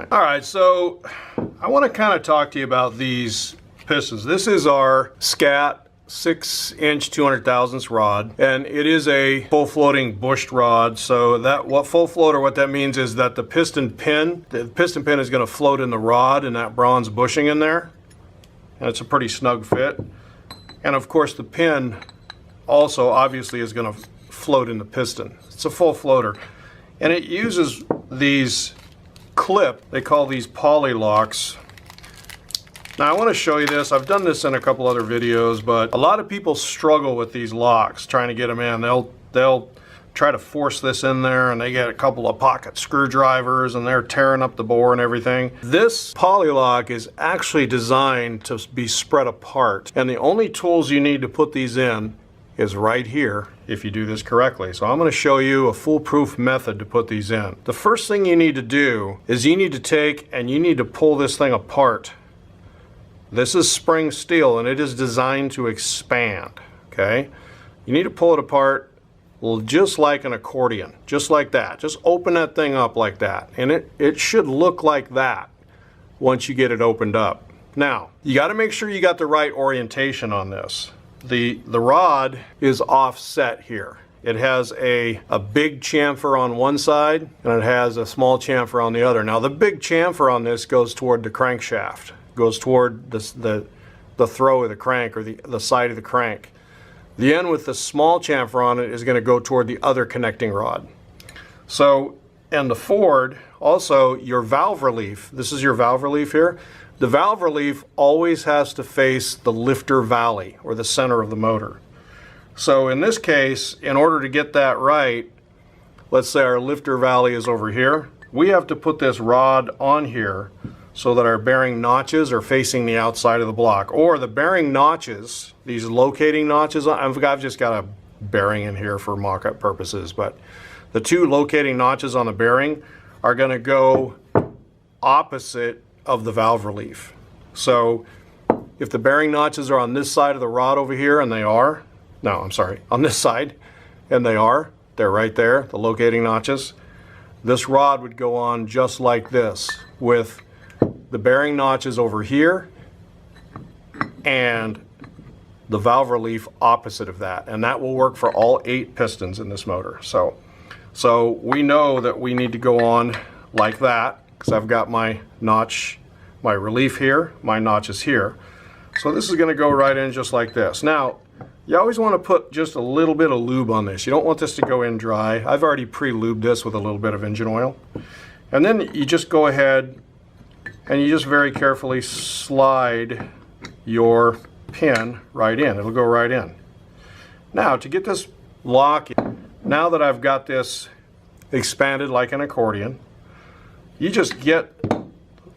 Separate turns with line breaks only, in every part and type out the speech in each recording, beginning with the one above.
All right, so I want to kind of talk to you about these pistons. This is our SCAT 6-inch 200 thousandths rod, and it is a full floating bushed rod. So that what that means is that the piston pin is going to float in the rod and that bronze bushing in there, and it's a pretty snug fit. And of course the pin also obviously is going to float in the piston. It's a full floater, and it uses these they call these poly locks. Now I want to show you this. I've done this in a couple other videos, but a lot of people struggle with these locks trying to get them in. They'll try to force this in there, and they get a couple of pocket screwdrivers and they're tearing up the bore and everything. This poly lock is actually designed to be spread apart, and the only tools you need to put these in is right here if you do this correctly. So I'm going to show you a foolproof method to put these in. The first thing you need to do is you need to take and you need to pull this thing apart. This is spring steel and it is designed to expand, okay? You need to pull it apart just like an accordion, just like that. Just open that thing up like that, and it should look like that once you get it opened up. Now, you got to make sure you got the right orientation on this. The rod is offset here. It has a big chamfer on one side and it has a small chamfer on the other. Now the big chamfer on this goes toward the crankshaft, goes toward the throw of the crank, or the side of the crank. The end with the small chamfer on it is going to go toward the other connecting rod. So, and the Ford, also your valve relief, this is your valve relief here. The valve relief always has to face the lifter valley, or the center of the motor. So in this case, in order to get that right, let's say our lifter valley is over here, we have to put this rod on here so that our bearing notches are facing the outside of the block. Or the bearing notches, these locating notches, I've just got a bearing in here for mock-up purposes, but the two locating notches on the bearing are going to go opposite of the valve relief. So if the bearing notches are on this side of the rod over here, and they are, no, I'm sorry, on this side, and they're right there, the locating notches, this rod would go on just like this, with the bearing notches over here and the valve relief opposite of that. And that will work for all 8 pistons in this motor. So we know that we need to go on like that, because I've got my notch, my relief here, my notches here. So this is going to go right in just like this. Now, you always want to put just a little bit of lube on this. You don't want this to go in dry. I've already pre-lubed this with a little bit of engine oil. And then you just go ahead and you just very carefully slide your pin right in. It'll go right in. Now, to get this lock, now that I've got this expanded like an accordion, you just get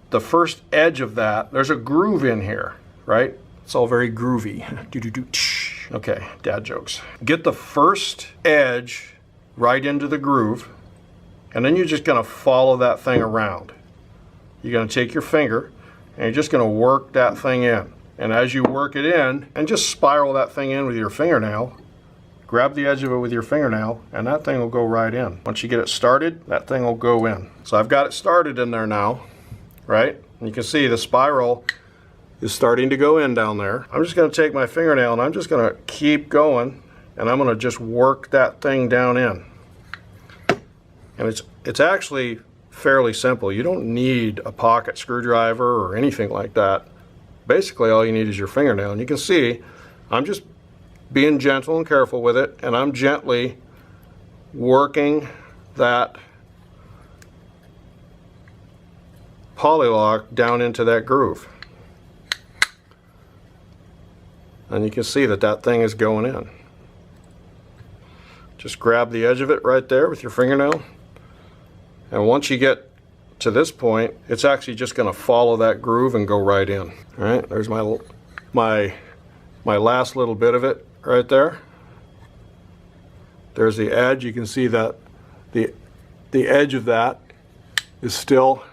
the first edge of that. There's a groove in here, right? It's all very groovy. Okay, dad jokes. Get the first edge right into the groove, and then you're just going to follow that thing around. You're going to take your finger and you're just going to work that thing in. And as you work it in, and just spiral that thing in with your fingernail, grab the edge of it with your fingernail, and that thing will go right in. Once you get it started, that thing will go in. So I've got it started in there now, right? And you can see the spiral is starting to go in down there. I'm just going to take my fingernail and I'm just going to keep going, and I'm going to just work that thing down in. And it's actually fairly simple. You don't need a pocket screwdriver or anything like that. Basically all you need is your fingernail, and you can see I'm just being gentle and careful with it, and I'm gently working that poly lock down into that groove. And you can see that that thing is going in. Just grab the edge of it right there with your fingernail, and once you get to this point, it's actually just going to follow that groove and go right in. All right, there's my last little bit of it right there. There's the edge. You can see that the edge of that is still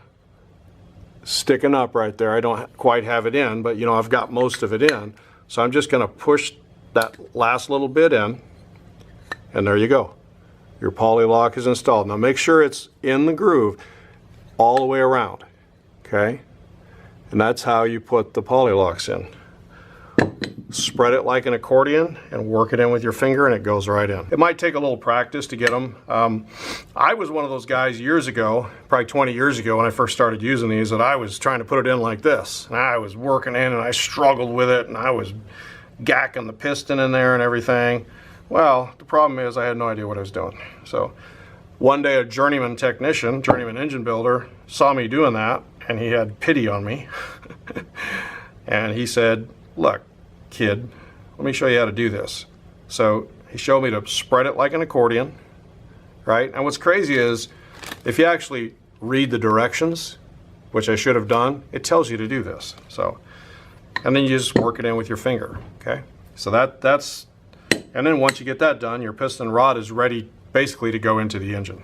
sticking up right there. I don't quite have it in, but you know, I've got most of it in. So I'm just going to push that last little bit in, and there you go. Your poly lock is installed. Now make sure it's in the groove all the way around. okay? And that's how you put the poly locks in. Spread it like an accordion and work it in with your finger and it goes right in. It might take a little practice to get them. I was one of those guys years ago, probably 20 years ago when I first started using these, that I was trying to put it in like this. And I was working in and I struggled with it and I was gacking the piston in there and everything. Well, the problem is I had no idea what I was doing. So one day a journeyman technician, journeyman engine builder, saw me doing that and he had pity on me. And he said, look, kid, let me show you how to do this. So he showed me to spread it like an accordion, right? And what's crazy is if you actually read the directions, which I should have done, it tells you to do this. So, and then you just work it in with your finger, okay? So that's, and then once you get that done, your piston rod is ready basically to go into the engine.